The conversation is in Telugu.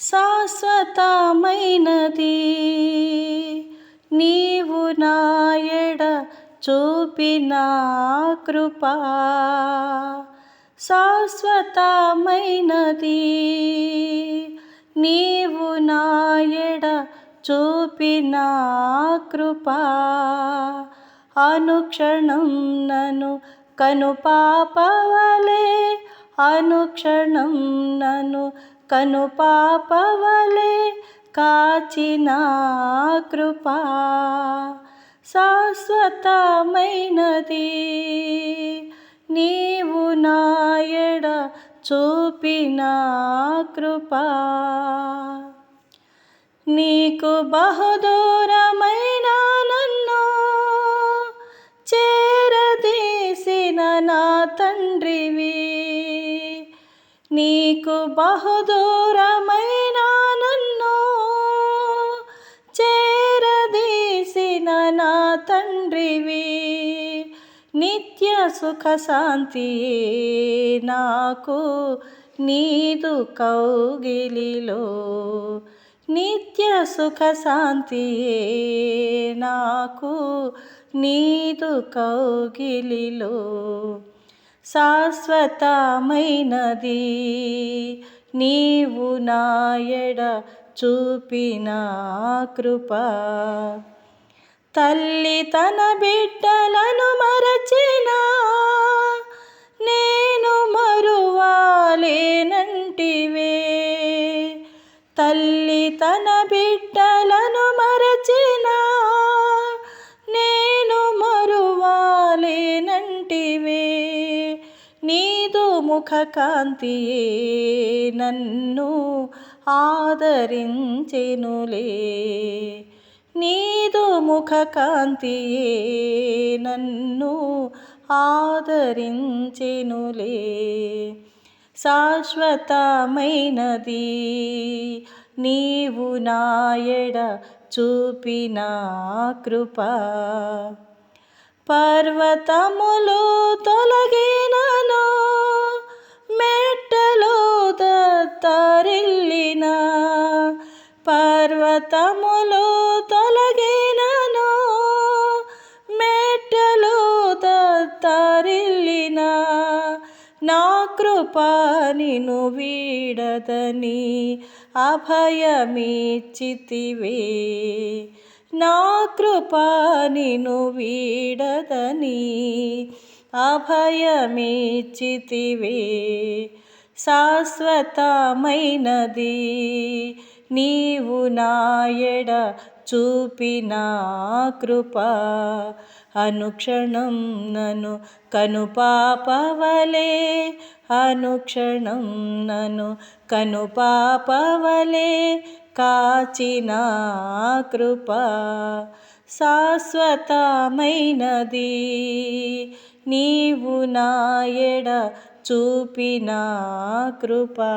శాశ్వతమైనది నీవు నా ఎడ చూపిన కృపా. శాశ్వతమైనది నీవు నా ఎడ చూపిన కృపా. అనుక్షణం నన్ను కనుపాపవలే, అనుక్షణం నన్ను కనుపాపవలే కాచిన కృపా. శాశ్వతమైనది నీవు నా ఎడ చూపిన కృపా. నీకు బహుదూరమైన నన్ను చేరదీసిన నా తండ్రివి, నీకు బహుదూరమైన నన్ను చేరదీసిన నా తండ్రివి. నిత్య సుఖ శాంతియే నాకు నీదు కౌగిలిలో, నిత్య సుఖ శాంతియే నాకు నీదు కౌగిలిలో. శాశ్వతమైనది నీవు నా ఎడ చూపిన కృపా. తల్లి తన బిడ్డలను మరచిన నేను మరువాలేనంటివే, తల్లి తన బిడ్డలను మరచిన నేను మరువాలేనంటివే. నీదు ముఖ కాంతియే నన్ను ఆదరించెనులే, నీదు ముఖ కాంతియే నన్ను ఆదరించెనులే. శాశ్వతమైనది నీవు నా ఎడ చూపిన కృపా. పర్వతములు తొలగినను, మెట్టలు దత్తరిల్లిన, పర్వతములు తొలగినను, మెట్టలు దత్తరిల్లిన, నా కృపా నిన్ను వీడదని అభయమిచ్చితివే, నా కృపా నిన్ను వీడదని అభయమిచ్చితివే. శాశ్వతమైనది నీవు నా ఎడ చూపిన కృపా. అనుక్షణం నన్ను కనుపాపవలే, అనుక్షణం నన్ను కనుపాపవలే కాచిన కృపా. శాశ్వతమైనది నీవు నా ఎడ చూపిన కృపా.